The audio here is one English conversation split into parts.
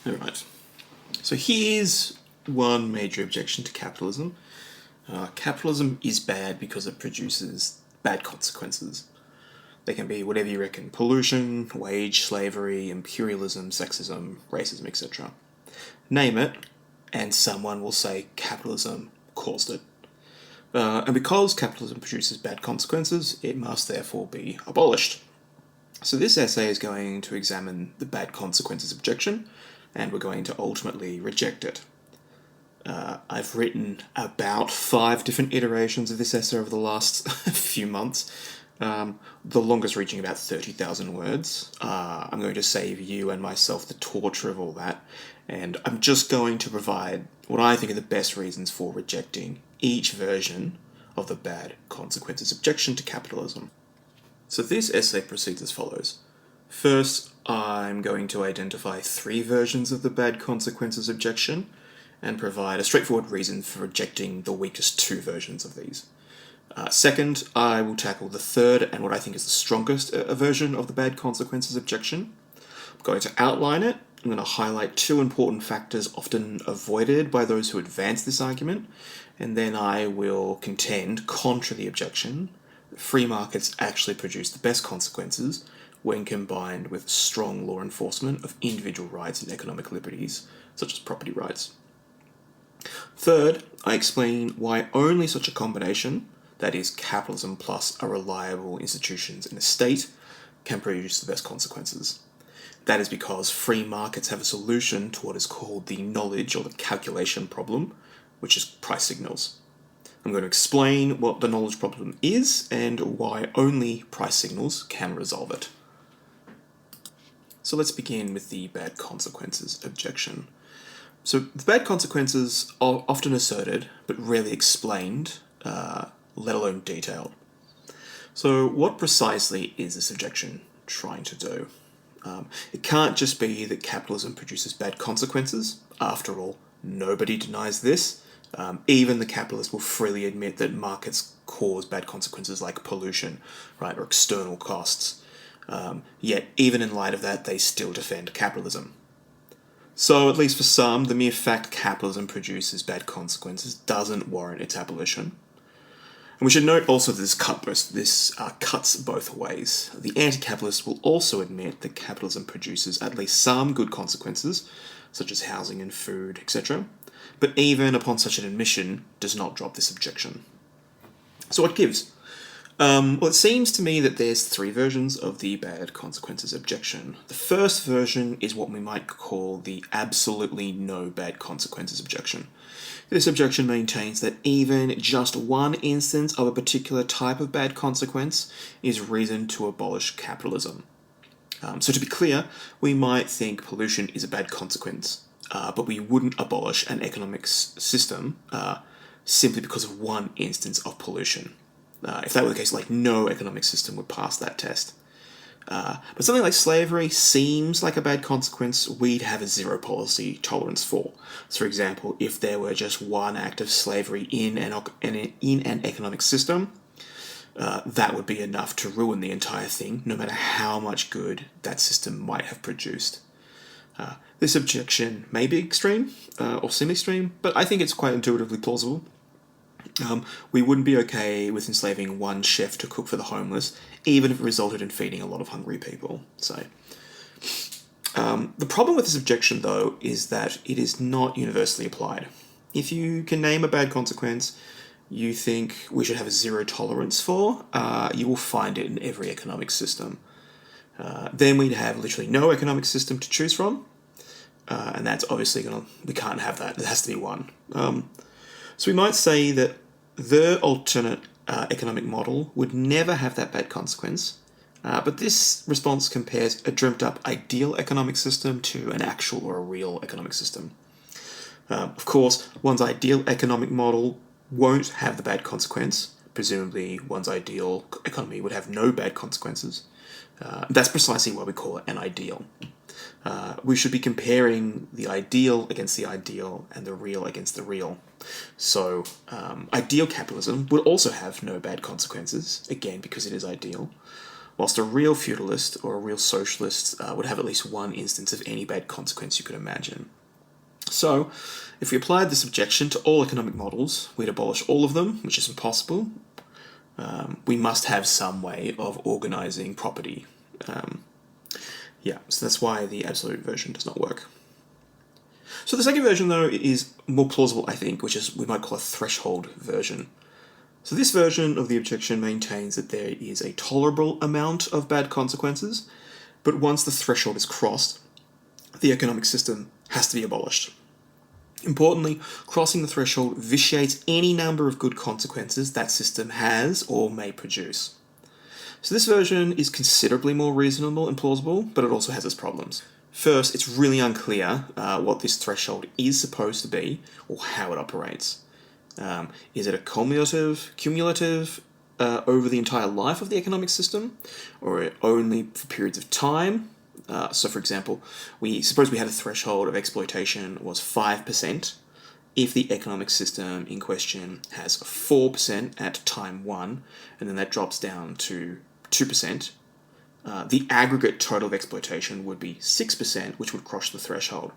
Alright, so here's one major objection to capitalism. Capitalism is bad because it produces bad consequences. They can be whatever you reckon: pollution, wage slavery, imperialism, sexism, racism, etc. Name it, and someone will say capitalism caused it. And because capitalism produces bad consequences, it must therefore be abolished. So this essay is going to examine the bad consequences objection, and we're going to ultimately reject it. I've written about 5 different iterations of this essay over the last few months, the longest reaching about 30,000 words. I'm going to save you and myself the torture of all that, and I'm just going to provide what I think are the best reasons for rejecting each version of the bad consequences objection to capitalism. So this essay proceeds as follows. First, I'm going to identify 3 versions of the bad consequences objection and provide a straightforward reason for rejecting the weakest 2 versions of these. Second, I will tackle the third and what I think is the strongest version of the bad consequences objection. I'm going to outline it. I'm going to highlight 2 important factors often avoided by those who advance this argument, and then I will contend, contra the objection, that free markets actually produce the best consequences when combined with strong law enforcement of individual rights and economic liberties, such as property rights. Third, I explain why only such a combination, that is, capitalism plus a reliable institutions and a state, can produce the best consequences. That is because free markets have a solution to what is called the knowledge or the calculation problem, which is price signals. I'm going to explain what the knowledge problem is and why only price signals can resolve it. So let's begin with the bad consequences objection. So the bad consequences are often asserted, but rarely explained, let alone detailed. So what precisely is this objection trying to do? It can't just be that capitalism produces bad consequences. After all, nobody denies this. Even the capitalists will freely admit that markets cause bad consequences like pollution, right, or external costs. Yet, even in light of that, they still defend capitalism. So, at least for some, the mere fact capitalism produces bad consequences doesn't warrant its abolition. And we should note also that this cuts both ways. The anti-capitalists will also admit that capitalism produces at least some good consequences, such as housing and food, etc., but even upon such an admission, does not drop this objection. So what gives? Well, it seems to me that there's 3 versions of the bad consequences objection. The first version is what we might call the absolutely no bad consequences objection. This objection maintains that even just one instance of a particular type of bad consequence is reason to abolish capitalism. So to be clear, we might think pollution is a bad consequence, but we wouldn't abolish an economic system simply because of one instance of pollution. If that were the case, like, no economic system would pass that test. But something like slavery seems like a bad consequence we'd have a zero policy tolerance for. So, for example, if there were just one act of slavery in an economic system, that would be enough to ruin the entire thing, no matter how much good that system might have produced. This objection may be extreme, or semi-extreme, but I think it's quite intuitively plausible. We wouldn't be okay with enslaving one chef to cook for the homeless, even if it resulted in feeding a lot of hungry people. So, the problem with this objection, though, is that it is not universally applied. If you can name a bad consequence you think we should have a zero tolerance for, you will find it in every economic system. Then we'd have literally no economic system to choose from, and that's obviously we can't have that. There has to be one. So we might say that the alternate economic model would never have that bad consequence, but this response compares a dreamt-up ideal economic system to an actual or a real economic system. Of course, one's ideal economic model won't have the bad consequence. Presumably, one's ideal economy would have no bad consequences. That's precisely why we call it an ideal. We should be comparing the ideal against the ideal and the real against the real. So, ideal capitalism would also have no bad consequences, again, because it is ideal, whilst a real feudalist or a real socialist would have at least one instance of any bad consequence you could imagine. So, if we applied this objection to all economic models, we'd abolish all of them, which is impossible. We must have some way of organising property. So that's why the absolute version does not work. So the second version, though, is more plausible, I think, which is we might call a threshold version. So this version of the objection maintains that there is a tolerable amount of bad consequences, but once the threshold is crossed, the economic system has to be abolished. Importantly, crossing the threshold vitiates any number of good consequences that system has or may produce. So this version is considerably more reasonable and plausible, but it also has its problems. First, it's really unclear what this threshold is supposed to be or how it operates. Is it a cumulative over the entire life of the economic system, or only for periods of time? So, for example, suppose we had a threshold of exploitation was 5%. If the economic system in question has 4% at time 1, and then that drops down to 2%, the aggregate total of exploitation would be 6%, which would cross the threshold.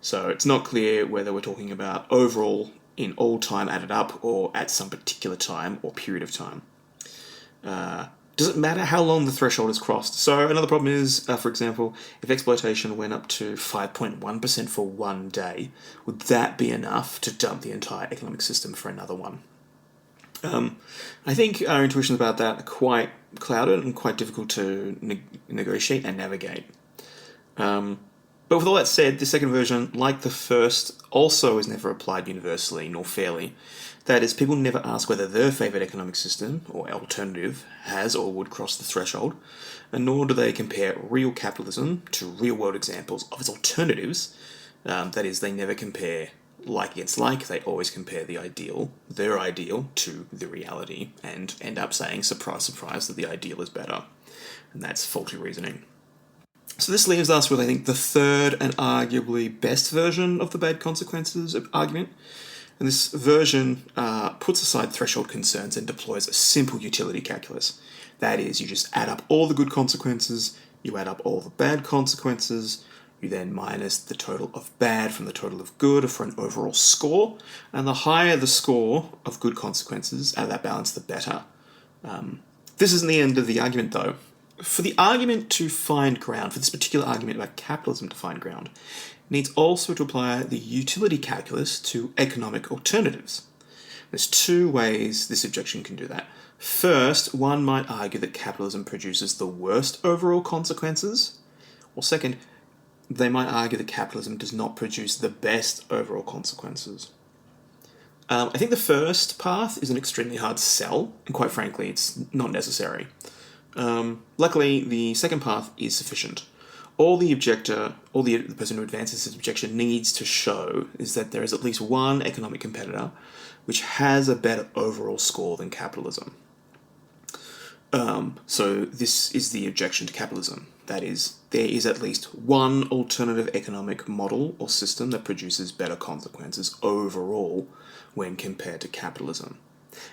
So it's not clear whether we're talking about overall in all time added up or at some particular time or period of time. Does it matter how long the threshold is crossed? So another problem is, for example, if exploitation went up to 5.1% for one day, would that be enough to dump the entire economic system for another one? I think our intuitions about that are quite clouded and quite difficult to negotiate and navigate. But with all that said, the second version, like the first, also is never applied universally nor fairly. That is, people never ask whether their favourite economic system or alternative has or would cross the threshold, and nor do they compare real capitalism to real-world examples of its alternatives. That is, they never compare like against like, they always compare their ideal, to the reality, and end up saying, surprise, surprise, that the ideal is better. And that's faulty reasoning. So this leaves us with, I think, the third and arguably best version of the bad consequences argument. And this version puts aside threshold concerns and deploys a simple utility calculus. That is, you just add up all the good consequences, you add up all the bad consequences, you then minus the total of bad from the total of good for an overall score, and the higher the score of good consequences out of that balance, the better. This isn't the end of the argument, though. For the argument to find ground, for this particular argument about capitalism to find ground, it needs also to apply the utility calculus to economic alternatives. There's two ways this objection can do that. First, one might argue that capitalism produces the worst overall consequences, or second, they might argue that capitalism does not produce the best overall consequences. I think the first path is an extremely hard sell, and quite frankly, it's not necessary. Luckily, the second path is sufficient. All the person who advances this objection needs to show is that there is at least one economic competitor which has a better overall score than capitalism. So this is the objection to capitalism. That is, there is at least one alternative economic model or system that produces better consequences overall when compared to capitalism.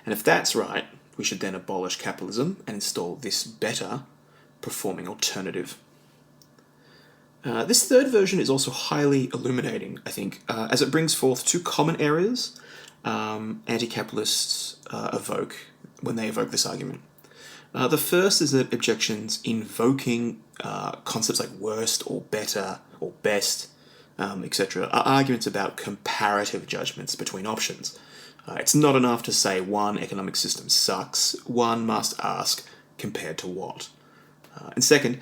And if that's right, we should then abolish capitalism and install this better performing alternative. This third version is also highly illuminating, I think, as it brings forth two common errors anti-capitalists evoke when they evoke this argument. The first is that objections invoking concepts like worst or better or best, etc., are arguments about comparative judgments between options. It's not enough to say one economic system sucks, one must ask compared to what. And second,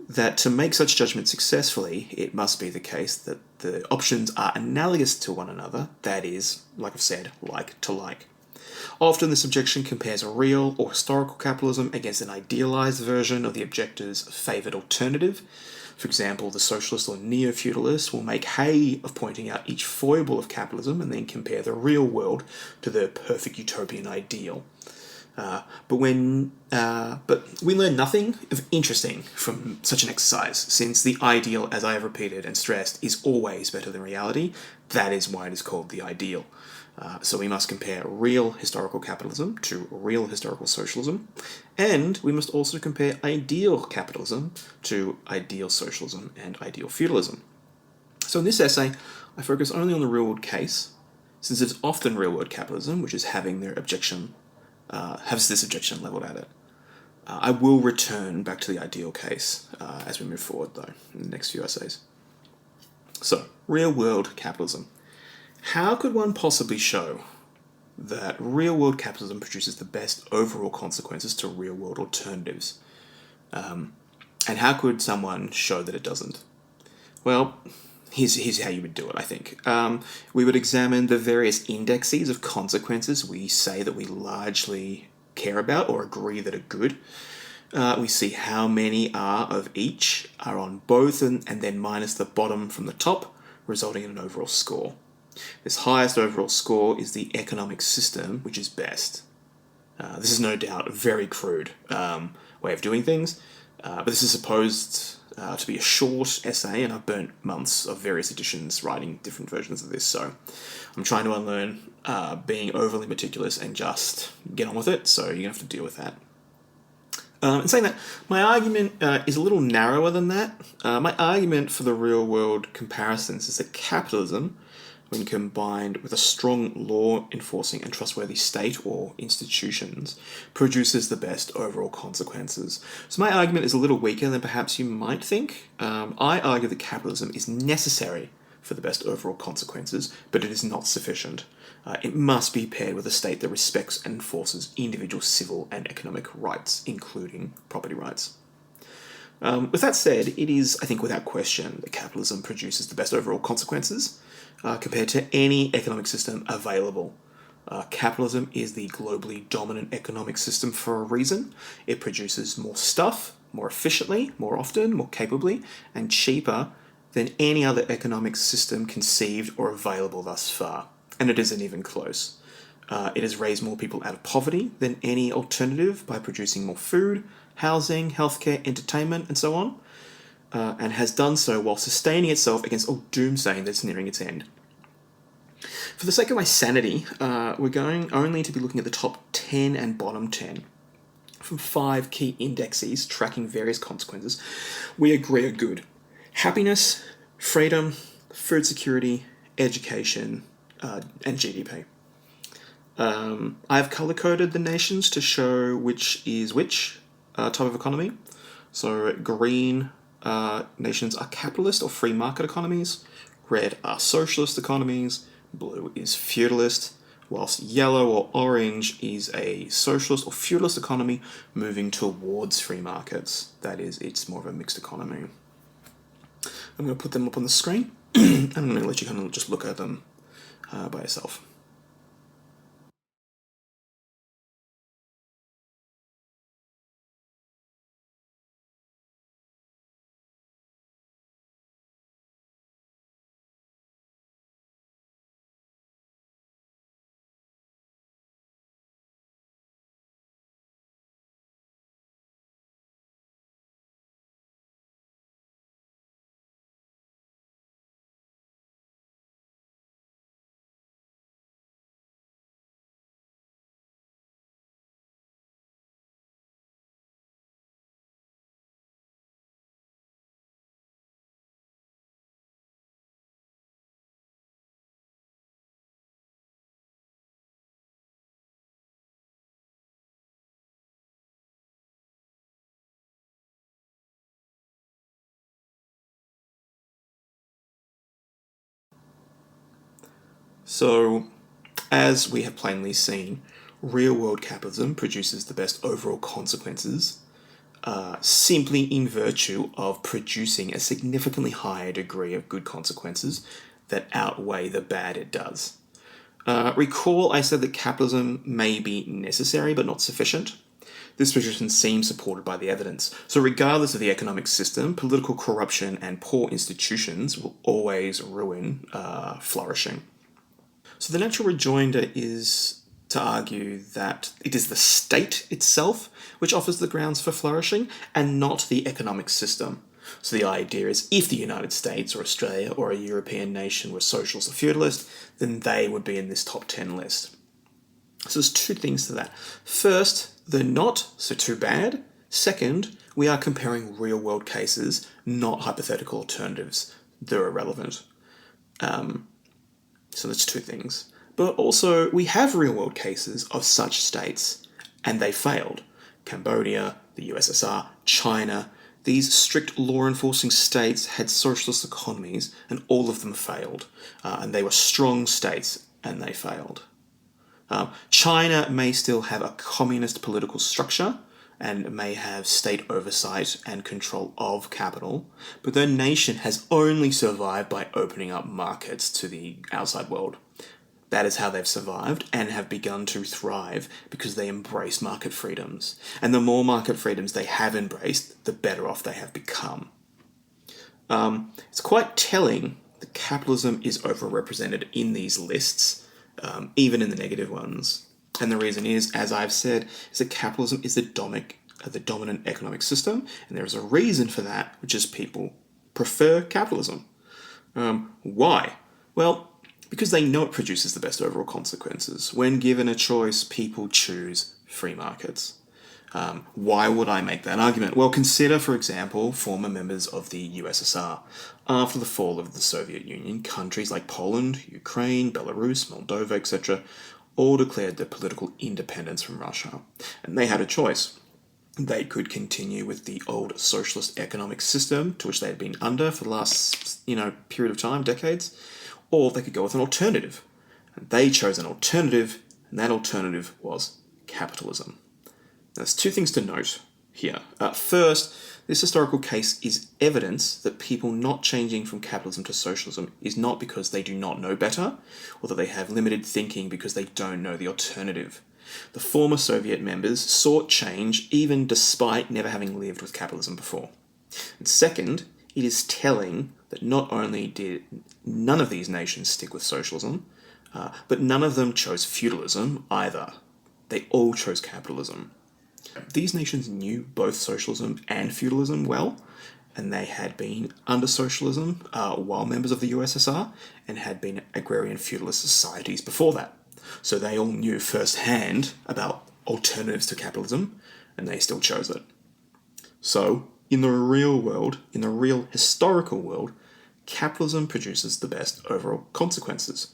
that to make such judgments successfully, it must be the case that the options are analogous to one another, that is, like I've said, like to like. Often this objection compares real or historical capitalism against an idealized version of the objector's favoured alternative. For example, the socialist or neo-feudalist will make hay of pointing out each foible of capitalism and then compare the real world to the perfect utopian ideal. But we learn nothing of interesting from such an exercise, since the ideal, as I have repeated and stressed, is always better than reality. That is why it is called the ideal. So we must compare real historical capitalism to real historical socialism, and we must also compare ideal capitalism to ideal socialism and ideal feudalism. So in this essay, I focus only on the real-world case, since it's often real-world capitalism which is having their objection, has this objection levelled at it. I will return back to the ideal case as we move forward, though, in the next few essays. So, real-world capitalism. How could one possibly show that real-world capitalism produces the best overall consequences to real-world alternatives? And how could someone show that it doesn't? Well, here's how you would do it, I think. We would examine the various indexes of consequences we say that we largely care about or agree that are good. We see how many are of each are on both and then minus the bottom from the top, resulting in an overall score. This highest overall score is the economic system which is best. This is no doubt a very crude way of doing things, but this is supposed to be a short essay, and I've burnt months of various editions writing different versions of this, so I'm trying to unlearn being overly meticulous and just get on with it, so you're going to have to deal with that. In saying that, my argument is a little narrower than that. My argument for the real-world comparisons is that capitalism, when combined with a strong law-enforcing and trustworthy state or institutions, produces the best overall consequences. So my argument is a little weaker than perhaps you might think. I argue that capitalism is necessary for the best overall consequences, but it is not sufficient. It must be paired with a state that respects and enforces individual civil and economic rights, including property rights. With that said, it is, I think, without question that capitalism produces the best overall consequences compared to any economic system available. Capitalism is the globally dominant economic system for a reason. It produces more stuff, more efficiently, more often, more capably, and cheaper than any other economic system conceived or available thus far. And it isn't even close. It has raised more people out of poverty than any alternative by producing more food, housing, healthcare, entertainment, and so on, and has done so while sustaining itself against all doomsaying that's nearing its end. For the sake of my sanity, we're going only to be looking at the top 10 and bottom 10 from 5 key indexes tracking various consequences we agree are good: happiness, freedom, food security, education, and GDP. I've color-coded the nations to show which is which type of economy. So green nations are capitalist or free market economies, red are socialist economies, blue is feudalist, whilst yellow or orange is a socialist or feudalist economy moving towards free markets. That is, it's more of a mixed economy. I'm going to put them up on the screen, and I'm going to let you kind of just look at them by yourself. So, as we have plainly seen, real-world capitalism produces the best overall consequences simply in virtue of producing a significantly higher degree of good consequences that outweigh the bad it does. Recall I said that capitalism may be necessary but not sufficient. This position seems supported by the evidence. So regardless of the economic system, political corruption and poor institutions will always ruin flourishing. So the natural rejoinder is to argue that it is the state itself which offers the grounds for flourishing and not the economic system. So the idea is if the United States or Australia or a European nation were socialist or feudalist, then they would be in this top 10 list. So there's two things to that. First, they're not, so too bad. Second, we are comparing real world cases, not hypothetical alternatives. They're irrelevant. So that's two things. But also, we have real world cases of such states, and they failed. Cambodia, the USSR, China, these strict law enforcing states had socialist economies, and all of them failed. And they were strong states, and they failed. China may still have a communist political structure and may have state oversight and control of capital, but their nation has only survived by opening up markets to the outside world. That is how they've survived and have begun to thrive because they embrace market freedoms. And the more market freedoms they have embraced, the better off they have become. It's quite telling that capitalism is overrepresented in these lists, even in the negative ones. And the reason is, as I've said, is that capitalism is the dominant economic system, and there is a reason for that, which is people prefer capitalism. Why? Well, because they know it produces the best overall consequences. When given a choice, people choose free markets. Why would I make that argument? Well, consider, for example, former members of the USSR. After the fall of the Soviet Union, countries like Poland, Ukraine, Belarus, Moldova, etc., all declared their political independence from Russia. And they had a choice. They could continue with the old socialist economic system to which they had been under for the last, period of time, decades, or they could go with an alternative. And they chose an alternative, and that alternative was capitalism. Now, there's two things to note here. First, this historical case is evidence that people not changing from capitalism to socialism is not because they do not know better, or that they have limited thinking because they don't know the alternative. The former Soviet members sought change even despite never having lived with capitalism before. And second, it is telling that not only did none of these nations stick with socialism, but none of them chose feudalism either. They all chose capitalism. These nations knew both socialism and feudalism well, and they had been under socialism while members of the USSR and had been agrarian feudalist societies before that. So they all knew firsthand about alternatives to capitalism, and they still chose it. So, in the real world, in the real historical world, capitalism produces the best overall consequences.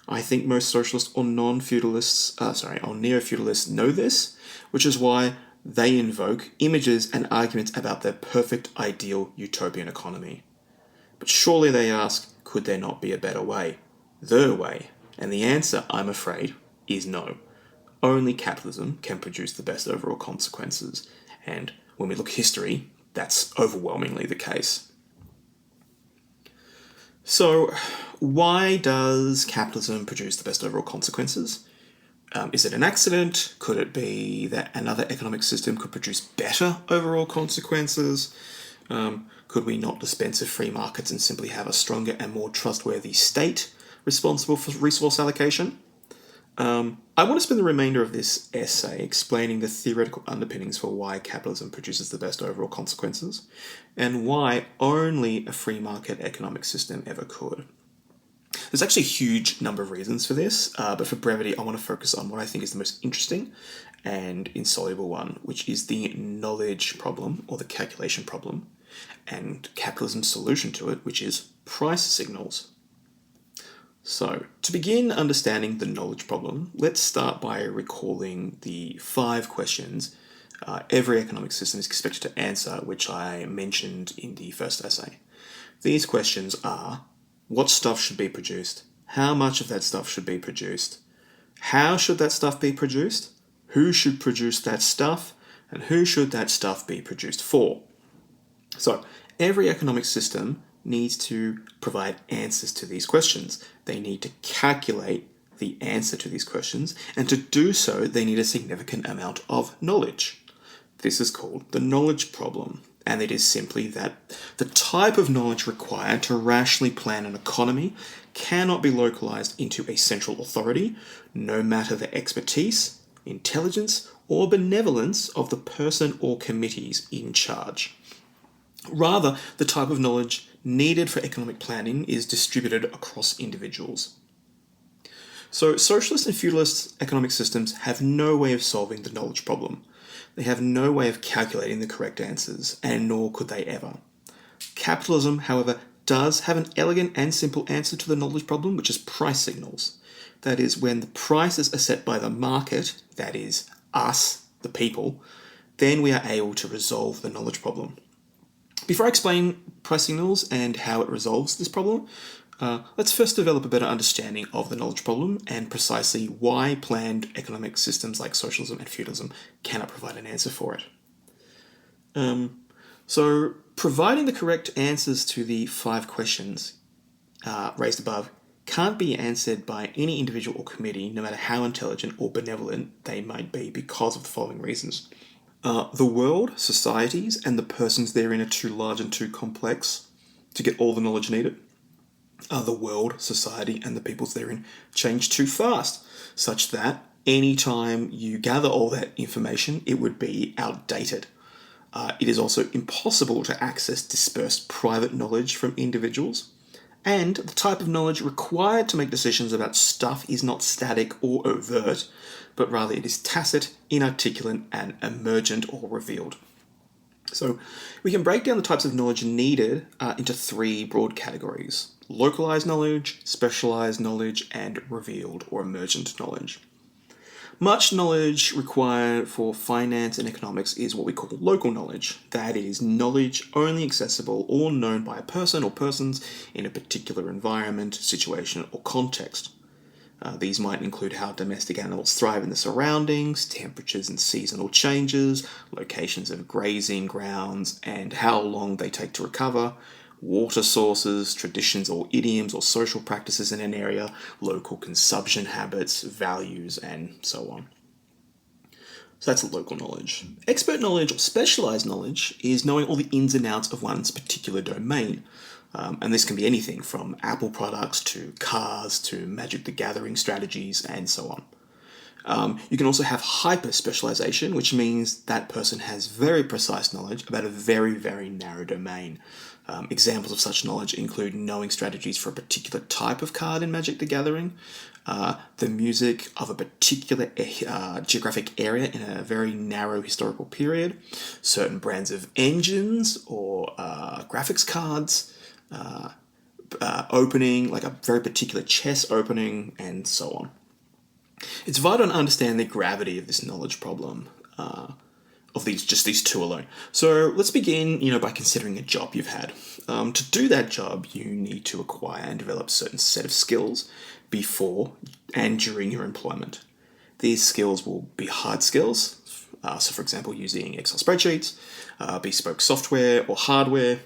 I think most socialists or neo-feudalists know this, which is why they invoke images and arguments about their perfect ideal utopian economy. But surely they ask, could there not be a better way? The way. And the answer, I'm afraid, is no. Only capitalism can produce the best overall consequences. And when we look at history, that's overwhelmingly the case. So, why does capitalism produce the best overall consequences? Is it an accident? Could it be that another economic system could produce better overall consequences? Could we not dispense of free markets and simply have a stronger and more trustworthy state responsible for resource allocation? I want to spend the remainder of this essay explaining the theoretical underpinnings for why capitalism produces the best overall consequences, and why only a free market economic system ever could. There's actually a huge number of reasons for this, but for brevity I want to focus on what I think is the most interesting and insoluble one, which is the knowledge problem, or the calculation problem, and capitalism's solution to it, which is price signals. So, to begin understanding the knowledge problem, let's start by recalling the 5 questions every economic system is expected to answer, which I mentioned in the first essay. These questions are: what stuff should be produced? How much of that stuff should be produced? How should that stuff be produced? Who should produce that stuff? And who should that stuff be produced for? So, every economic system needs to provide answers to these questions. They need to calculate the answer to these questions, and to do so, they need a significant amount of knowledge. This is called the knowledge problem. and it is simply that the type of knowledge required to rationally plan an economy cannot be localized into a central authority, no matter the expertise, intelligence, or benevolence of the person or committees in charge. Rather, the type of knowledge needed for economic planning is distributed across individuals. So, socialist and feudalist economic systems have no way of solving the knowledge problem. They have no way of calculating the correct answers, and nor could they ever. Capitalism, however, does have an elegant and simple answer to the knowledge problem, which is price signals. That is, when the prices are set by the market, that is, us, the people, then we are able to resolve the knowledge problem. Before I explain price signals and how it resolves this problem, let's first develop a better understanding of the knowledge problem and precisely why planned economic systems like socialism and feudalism cannot provide an answer for it. So, providing the correct answers to the 5 questions raised above can't be answered by any individual or committee, no matter how intelligent or benevolent they might be, because of the following reasons. The world, societies, and the persons therein are too large and too complex to get all the knowledge needed. The world, society, and the peoples therein change too fast, such that any time you gather all that information, it would be outdated. It is also impossible to access dispersed private knowledge from individuals, and the type of knowledge required to make decisions about stuff is not static or overt, but rather it is tacit, inarticulate, and emergent or revealed. So we can break down the types of knowledge needed into 3 broad categories: localized knowledge, specialized knowledge, and revealed or emergent knowledge. Much knowledge required for finance and economics is what we call local knowledge. That is, knowledge only accessible or known by a person or persons in a particular environment, situation, or context. These might include how domestic animals thrive in the surroundings, temperatures and seasonal changes, locations of grazing grounds, and how long they take to recover, water sources, traditions or idioms or social practices in an area, local consumption habits, values, and so on. So that's local knowledge. Expert knowledge or specialized knowledge is knowing all the ins and outs of one's particular domain. And this can be anything from Apple products to cars to Magic the Gathering strategies and so on. You can also have hyper-specialization, which means that person has very precise knowledge about a very, very narrow domain. Examples of such knowledge include knowing strategies for a particular type of card in Magic the Gathering, the music of a particular geographic area in a very narrow historical period, certain brands of engines or graphics cards, opening, like a very particular chess opening, and so on. It's vital to understand the gravity of this knowledge problem, of these 2 alone. So let's begin, by considering a job you've had. To do that job, you need to acquire and develop a certain set of skills before and during your employment. These skills will be hard skills, so for example, using Excel spreadsheets, bespoke software or hardware,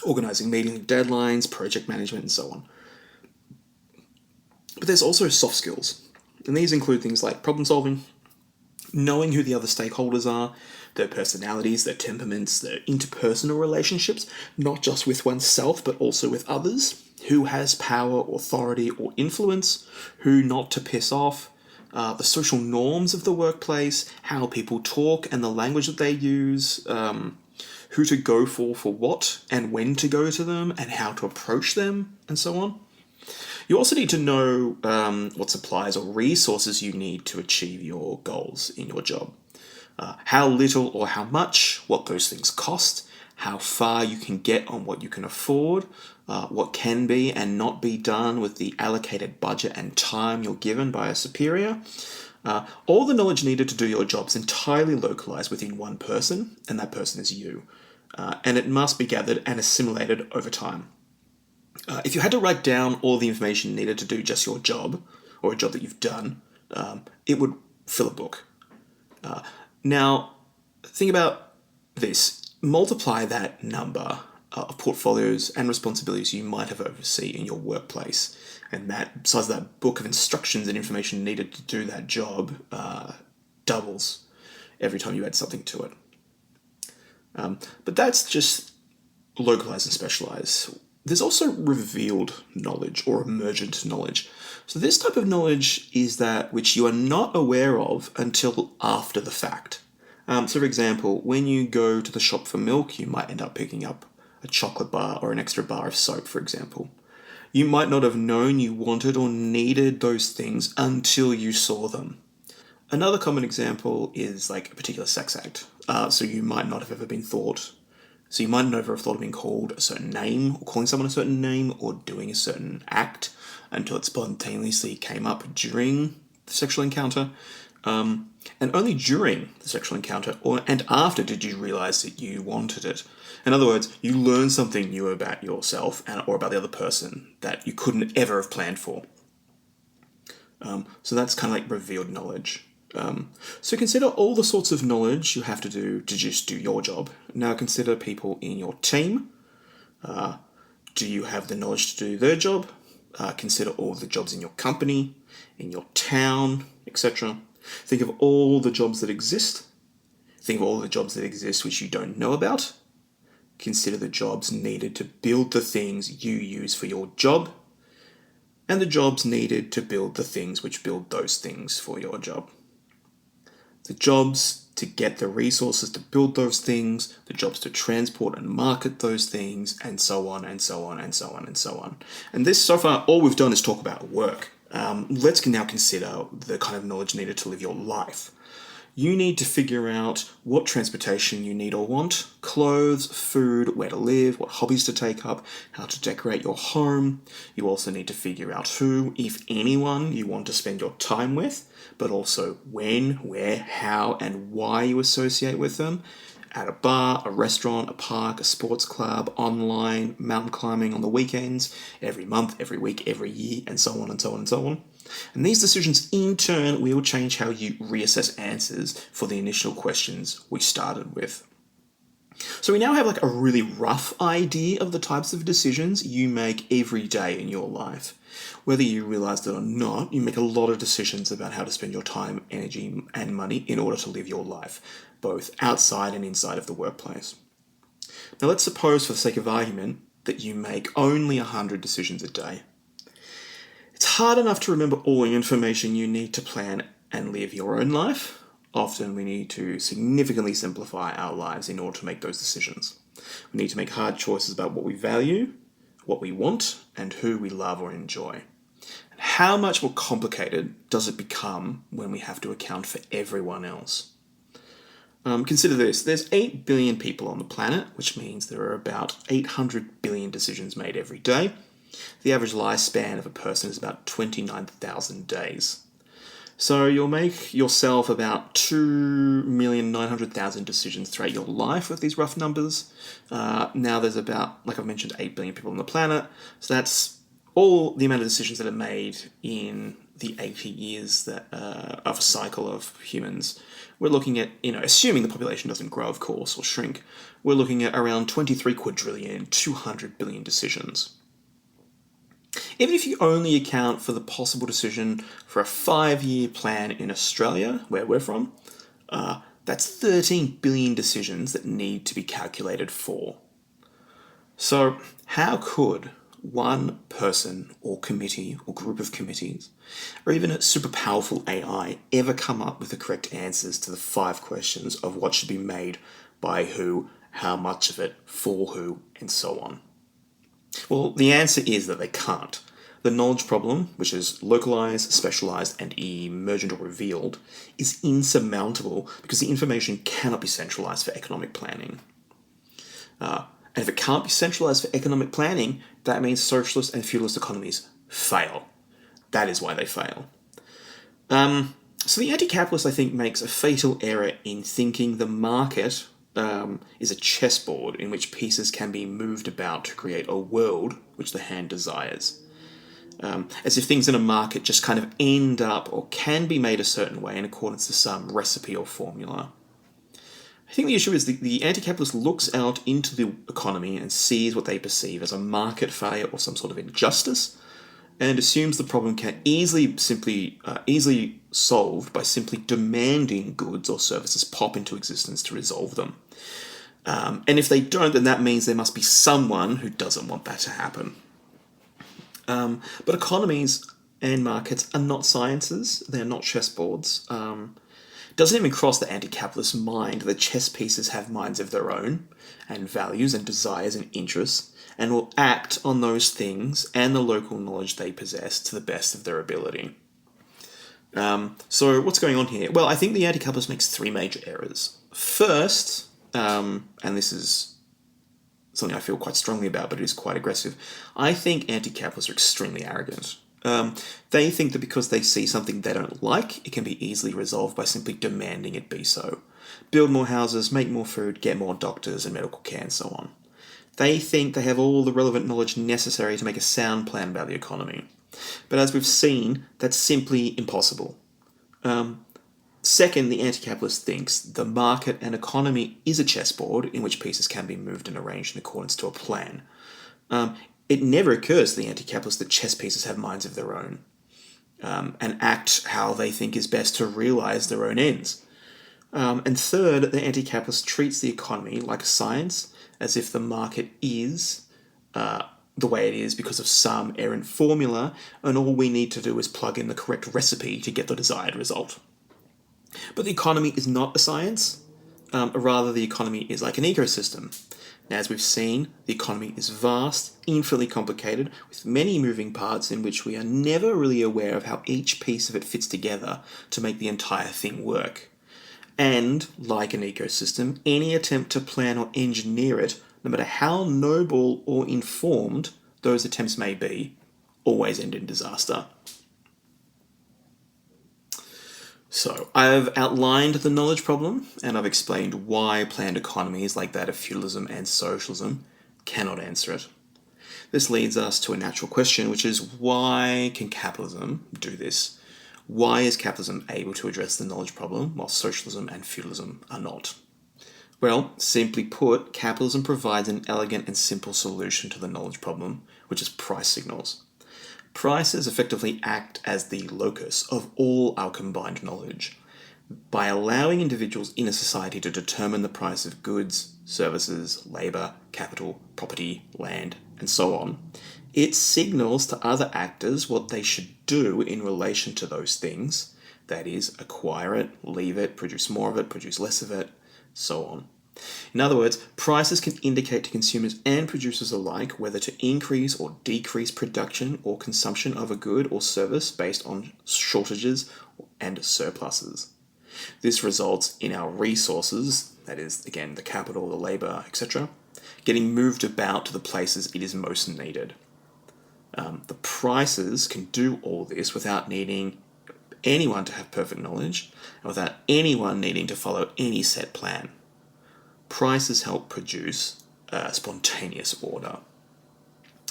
organizing meeting deadlines, project management, and so on. But there's also soft skills, and these include things like problem solving, knowing who the other stakeholders are, their personalities, their temperaments, their interpersonal relationships, not just with oneself, but also with others, who has power, authority, or influence, who not to piss off, the social norms of the workplace, how people talk and the language that they use, who to go for what, and when to go to them, and how to approach them, and so on. You also need to know what supplies or resources you need to achieve your goals in your job. How little or how much, what those things cost, how far you can get on what you can afford, what can be and not be done with the allocated budget and time you're given by a superior. All the knowledge needed to do your job is entirely localized within one person, and that person is you. And it must be gathered and assimilated over time. If you had to write down all the information needed to do just your job, or a job that you've done, it would fill a book. Now, think about this. Multiply that number of portfolios and responsibilities you might have overseen in your workplace, and that size of that book of instructions and information needed to do that job doubles every time you add something to it. But that's just localized and specialized. There's also revealed knowledge or emergent knowledge. So this type of knowledge is that which you are not aware of until after the fact. So for example, when you go to the shop for milk, you might end up picking up a chocolate bar or an extra bar of soap, for example. You might not have known you wanted or needed those things until you saw them. Another common example is like a particular sex act. So you might not have ever been thought. So you might never have thought of being called a certain name, or calling someone a certain name, or doing a certain act until it spontaneously came up during the sexual encounter. And only during the sexual encounter and after did you realize that you wanted it. In other words, you learned something new about yourself or about the other person that you couldn't ever have planned for. So that's kind of like revealed knowledge. So consider all the sorts of knowledge you have to do to just do your job. Now consider people in your team. Do you have the knowledge to do their job? Consider all the jobs in your company, in your town, etc. Think of all the jobs that exist. Think of all the jobs that exist which you don't know about. Consider the jobs needed to build the things you use for your job, and the jobs needed to build the things which build those things for your job. The jobs to get the resources to build those things, the jobs to transport and market those things, and so on, and so on, and so on, and so on. And this, so far, all we've done is talk about work. Let's now consider the kind of knowledge needed to live your life. You need to figure out what transportation you need or want, clothes, food, where to live, what hobbies to take up, how to decorate your home. You also need to figure out who, if anyone, you want to spend your time with, but also when, where, how, and why you associate with them. At a bar, a restaurant, a park, a sports club, online, mountain climbing on the weekends, every month, every week, every year, and so on and so on and so on. And these decisions in turn will change how you reassess answers for the initial questions we started with. So we now have like a really rough idea of the types of decisions you make every day in your life. Whether you realize it or not, you make a lot of decisions about how to spend your time, energy, and money in order to live your life, both outside and inside of the workplace. Now let's suppose, for the sake of argument, that you make only 100 decisions a day. It's hard enough to remember all the information you need to plan and live your own life. Often we need to significantly simplify our lives in order to make those decisions. We need to make hard choices about what we value, what we want, and who we love or enjoy. And how much more complicated does it become when we have to account for everyone else? Consider this. There's 8 billion people on the planet, which means there are about 800 billion decisions made every day. The average lifespan of a person is about 29,000 days. So you'll make yourself about 2,900,000 decisions throughout your life with these rough numbers. Now there's about, like I've mentioned, 8 billion people on the planet. So that's all the amount of decisions that are made in the 80 years that of a cycle of humans. We're looking at, assuming the population doesn't grow, of course, or shrink, we're looking at around 23 quadrillion, 200 billion decisions. Even if you only account for the possible decision for a 5-year plan in Australia, where we're from, that's 13 billion decisions that need to be calculated for. So how could one person or committee or group of committees, or even a super powerful AI, ever come up with the correct answers to the 5 questions of what should be made by who, how much of it, for who, and so on? Well, the answer is that they can't. The knowledge problem, which is localized, specialized, and emergent or revealed, is insurmountable because the information cannot be centralized for economic planning. And if it can't be centralized for economic planning, that means socialist and feudalist economies fail. That is why they fail. So the anti-capitalist, I think, makes a fatal error in thinking the market is a chessboard in which pieces can be moved about to create a world which the hand desires. As if things in a market just kind of end up or can be made a certain way in accordance to some recipe or formula. I think the issue is the anti-capitalist looks out into the economy and sees what they perceive as a market failure or some sort of injustice, and assumes the problem can easily solved by simply demanding goods or services pop into existence to resolve them. And if they don't, then that means there must be someone who doesn't want that to happen. But economies and markets are not sciences. They're not chessboards. It doesn't even cross the anti-capitalist mind that chess pieces have minds of their own and values and desires and interests and will act on those things and the local knowledge they possess to the best of their ability. So what's going on here? Well, I think the anti-capitalist makes three major errors. First, and this is something I feel quite strongly about, but it is quite aggressive, I think anti-capitalists are extremely arrogant. They think that because they see something they don't like, it can be easily resolved by simply demanding it be so. Build more houses, make more food, get more doctors and medical care, and so on. They think they have all the relevant knowledge necessary to make a sound plan about the economy. But as we've seen, that's simply impossible. Second, the anti-capitalist thinks the market and economy is a chessboard in which pieces can be moved and arranged in accordance to a plan. It never occurs to the anti-capitalist that chess pieces have minds of their own and act how they think is best to realise their own ends. And third, the anti-capitalist treats the economy like a science, as if the market is the way it is because of some errant formula, and all we need to do is plug in the correct recipe to get the desired result. But the economy is not a science, rather the economy is like an ecosystem. Now, as we've seen, the economy is vast, infinitely complicated, with many moving parts in which we are never really aware of how each piece of it fits together to make the entire thing work. And, like an ecosystem, any attempt to plan or engineer it, no matter how noble or informed those attempts may be, always end in disaster. So, I've outlined the knowledge problem, and I've explained why planned economies like that of feudalism and socialism cannot answer it. This leads us to a natural question, which is, why can capitalism do this? Why is capitalism able to address the knowledge problem while socialism and feudalism are not? Well, simply put, capitalism provides an elegant and simple solution to the knowledge problem, which is price signals. Prices effectively act as the locus of all our combined knowledge. By allowing individuals in a society to determine the price of goods, services, labour, capital, property, land, and so on, it signals to other actors what they should do in relation to those things. That is, acquire it, leave it, produce more of it, produce less of it, so on. In other words, prices can indicate to consumers and producers alike whether to increase or decrease production or consumption of a good or service based on shortages and surpluses. This results in our resources, that is, again, the capital, the labour, etc., getting moved about to the places it is most needed. The prices can do all this without needing anyone to have perfect knowledge and without anyone needing to follow any set plan. Prices help produce a spontaneous order.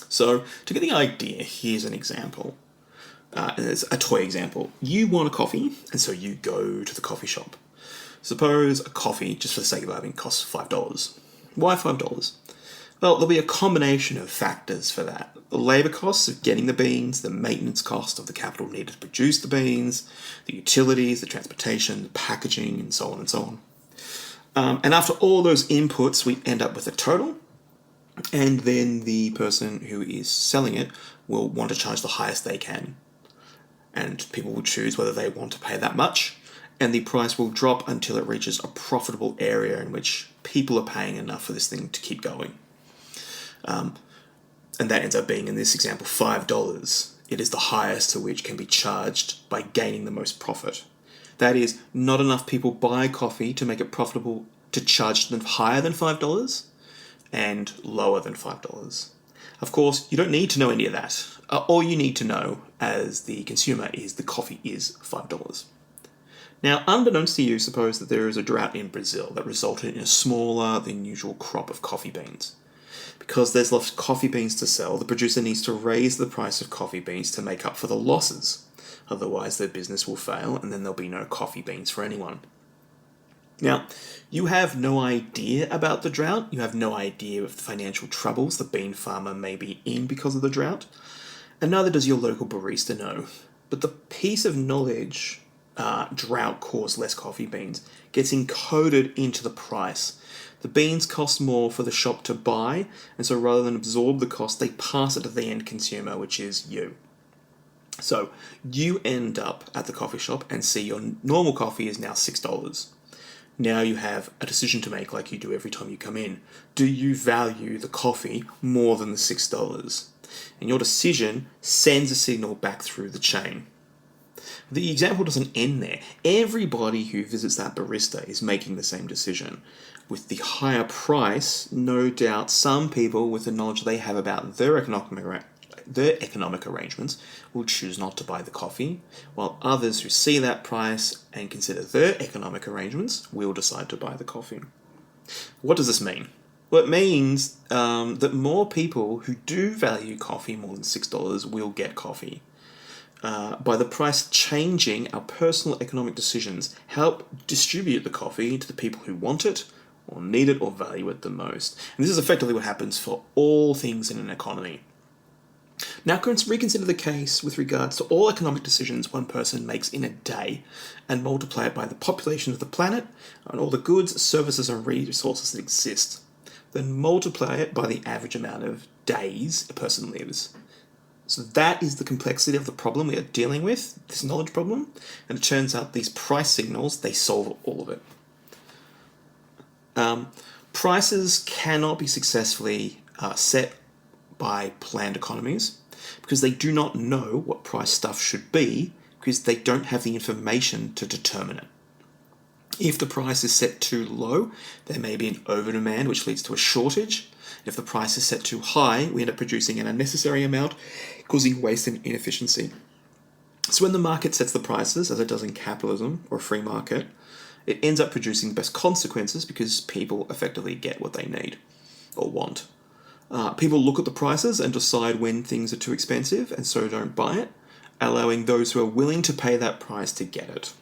So, to get the idea, here's an example. It's a toy example. You want a coffee, and so you go to the coffee shop. Suppose a coffee, just for the sake of argument, costs $5. Why $5? Well, there'll be a combination of factors for that. The labour costs of getting the beans, the maintenance cost of the capital needed to produce the beans, the utilities, the transportation, the packaging, and so on and so on. And after all those inputs, we end up with a total, and then the person who is selling it will want to charge the highest they can. And people will choose whether they want to pay that much, and the price will drop until it reaches a profitable area in which people are paying enough for this thing to keep going. And that ends up being, in this example, $5. It is the highest to which can be charged by gaining the most profit. That is, not enough people buy coffee to make it profitable to charge them higher than $5 and lower than $5. Of course, you don't need to know any of that. All you need to know as the consumer is the coffee is $5. Now, unbeknownst to you, suppose that there is a drought in Brazil that resulted in a smaller than usual crop of coffee beans. Because there's less coffee beans to sell, the producer needs to raise the price of coffee beans to make up for the losses. Otherwise, their business will fail, and then there'll be no coffee beans for anyone. Now, you have no idea about the drought. You have no idea of the financial troubles the bean farmer may be in because of the drought. And neither does your local barista know. But the piece of knowledge drought caused less coffee beans, gets encoded into the price. The beans cost more for the shop to buy, and so rather than absorb the cost, they pass it to the end consumer, which is you. So you end up at the coffee shop and see your normal coffee is now $6. Now you have a decision to make, like you do every time you come in. Do you value the coffee more than the $6? And your decision sends a signal back through the chain. The example doesn't end there. Everybody who visits that barista is making the same decision. With the higher price, no doubt some people, with the knowledge they have about their economic arrangements, will choose not to buy the coffee, while others who see that price and consider their economic arrangements will decide to buy the coffee. What does this mean? Well, it means that more people who do value coffee more than $6 will get coffee. By the price changing, our personal economic decisions help distribute the coffee to the people who want it, or need it, or value it the most. And this is effectively what happens for all things in an economy. Now reconsider the case with regards to all economic decisions one person makes in a day, and multiply it by the population of the planet and all the goods, services, and resources that exist. Then multiply it by the average amount of days a person lives. So that is the complexity of the problem we are dealing with, this knowledge problem, and it turns out these price signals, they solve all of it. Prices cannot be successfully set by planned economies because they do not know what price stuff should be because they don't have the information to determine it. If the price is set too low, there may be an overdemand which leads to a shortage. If the price is set too high, we end up producing an unnecessary amount, causing waste and inefficiency. So when the market sets the prices, as it does in capitalism or a free market, it ends up producing the best consequences because people effectively get what they need or want. People look at the prices and decide when things are too expensive and so don't buy it, allowing those who are willing to pay that price to get it.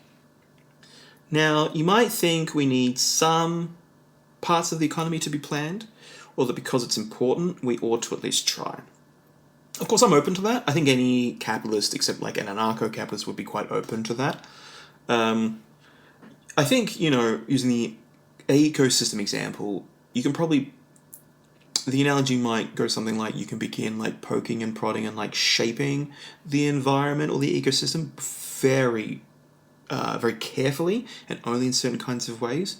Now, you might think we need some parts of the economy to be planned, or that because it's important, we ought to at least try. Of course, I'm open to that. I think any capitalist, except like an anarcho-capitalist, would be quite open to that. I think, using the ecosystem example, you can probably... The analogy might go something like you can begin like poking and prodding and like shaping the environment or the ecosystem very carefully and only in certain kinds of ways.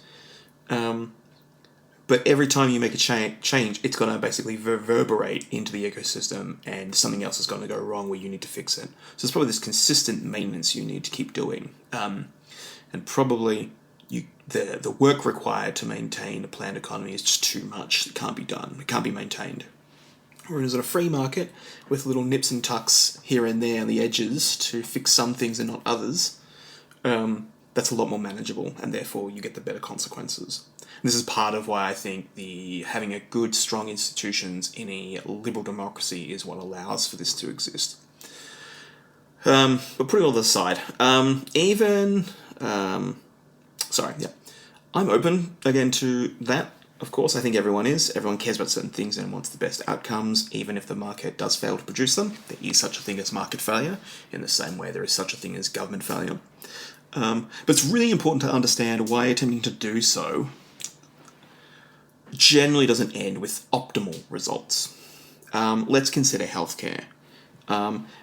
But every time you make a change, it's going to basically reverberate into the ecosystem and something else is going to go wrong where you need to fix it. So it's probably this consistent maintenance you need to keep doing. And probably the work required to maintain a planned economy is just too much. It can't be done. It can't be maintained. Whereas in a free market, with little nips and tucks here and there on the edges to fix some things and not others, that's a lot more manageable, and therefore you get the better consequences. And this is part of why I think having a good, strong institutions in a liberal democracy is what allows for this to exist. But putting all this aside, I'm open again to that. Of course, I think everyone is. Everyone cares about certain things and wants the best outcomes, even if the market does fail to produce them. There is such a thing as market failure, in the same way there is such a thing as government failure. But it's really important to understand why attempting to do so generally doesn't end with optimal results. Let's consider healthcare.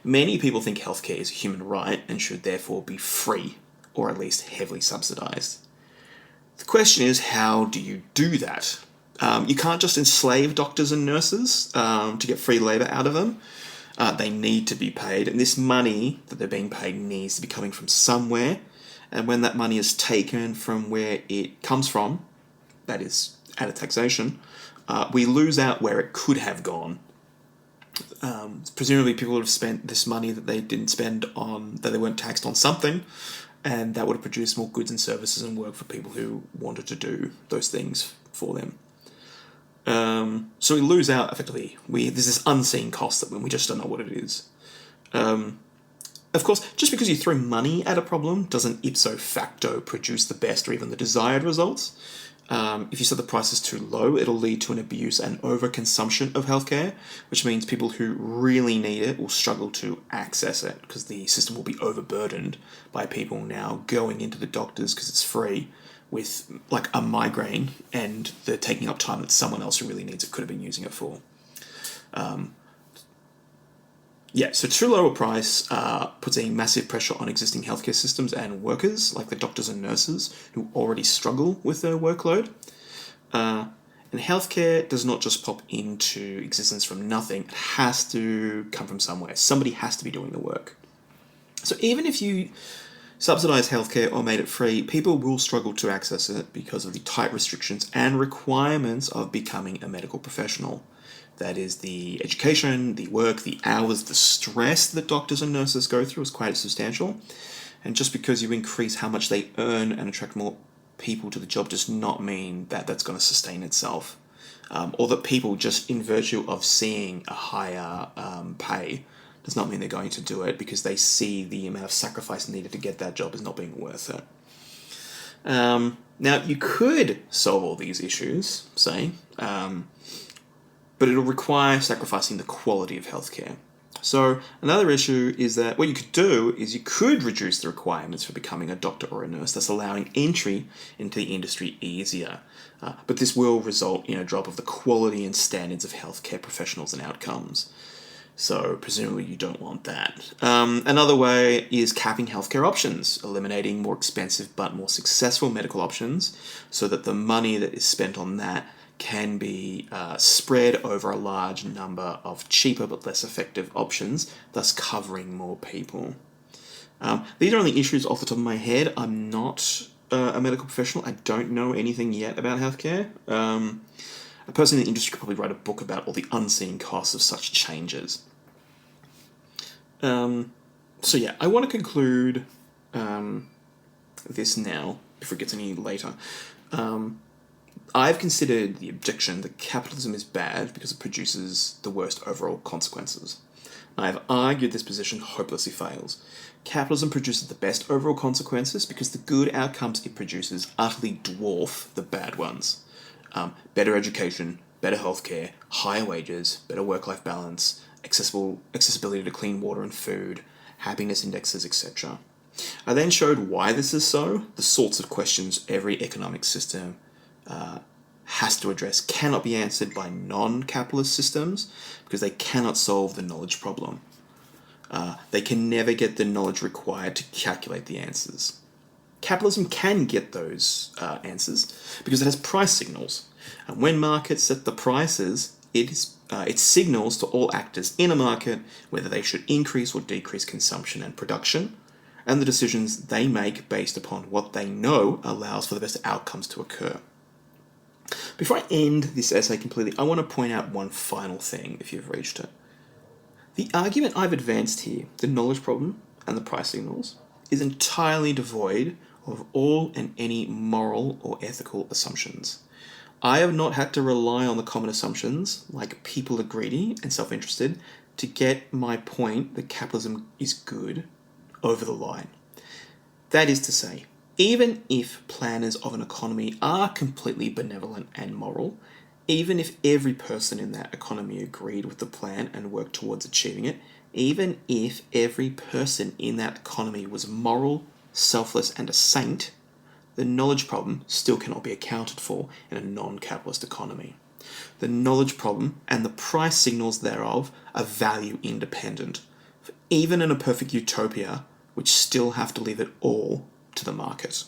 Many people think healthcare is a human right and should therefore be free, or at least heavily subsidised. The question is, how do you do that? You can't just enslave doctors and nurses to get free labour out of them. They need to be paid, and this money that they're being paid needs to be coming from somewhere. And when that money is taken from where it comes from, that is, out of taxation, we lose out where it could have gone. Presumably people would have spent this money that they didn't spend on, that they weren't taxed on something, and that would have produced more goods and services and work for people who wanted to do those things for them. So we lose out, effectively. There's this unseen cost that we just don't know what it is. Of course, just because you throw money at a problem doesn't ipso facto produce the best or even the desired results. If you set the prices too low, it'll lead to an abuse and overconsumption of healthcare, which means people who really need it will struggle to access it because the system will be overburdened by people now going into the doctors because it's free with like a migraine, and they're taking up time that someone else who really needs it could have been using it for. So too low a price puts a massive pressure on existing healthcare systems and workers, like the doctors and nurses, who already struggle with their workload. And healthcare does not just pop into existence from nothing. It has to come from somewhere. Somebody has to be doing the work. So even if you subsidise healthcare or made it free, people will struggle to access it because of the tight restrictions and requirements of becoming a medical professional. That is, the education, the work, the hours, the stress that doctors and nurses go through is quite substantial. And just because you increase how much they earn and attract more people to the job does not mean that that's going to sustain itself. Or that people, just in virtue of seeing a higher pay, does not mean they're going to do it because they see the amount of sacrifice needed to get that job as not being worth it. Now, you could solve all these issues, say, but it'll require sacrificing the quality of healthcare. So another issue is that what you could do is you could reduce the requirements for becoming a doctor or a nurse, thus allowing entry into the industry easier. But this will result in a drop of the quality and standards of healthcare professionals and outcomes. So presumably you don't want that. Another way is capping healthcare options, eliminating more expensive but more successful medical options so that the money that is spent on that can be spread over a large number of cheaper but less effective options, thus covering more people. These are only issues off the top of my head. I'm not a medical professional. I don't know anything yet about healthcare. A person in the industry could probably write a book about all the unseen costs of such changes. I want to conclude this now, before it gets any later. I've considered the objection that capitalism is bad because it produces the worst overall consequences. I have argued this position hopelessly fails. Capitalism produces the best overall consequences because the good outcomes it produces utterly dwarf the bad ones. Better education, better healthcare, higher wages, better work-life balance, accessibility to clean water and food, happiness indexes, etc. I then showed why this is so, the sorts of questions every economic system has to address cannot be answered by non-capitalist systems because they cannot solve the knowledge problem. They can never get the knowledge required to calculate the answers. Capitalism can get those answers because it has price signals. And when markets set the prices, it signals to all actors in a market whether they should increase or decrease consumption and production, and the decisions they make based upon what they know allows for the best outcomes to occur. Before I end this essay completely, I want to point out one final thing, if you've reached it. The argument I've advanced here, the knowledge problem and the price signals, is entirely devoid of all and any moral or ethical assumptions. I have not had to rely on the common assumptions, like people are greedy and self-interested, to get my point that capitalism is good over the line. That is to say, even if planners of an economy are completely benevolent and moral, even if every person in that economy agreed with the plan and worked towards achieving it, even if every person in that economy was moral, selfless, and a saint, the knowledge problem still cannot be accounted for in a non-capitalist economy. The knowledge problem and the price signals thereof are value independent, even in a perfect utopia, which still have to leave it all to the market.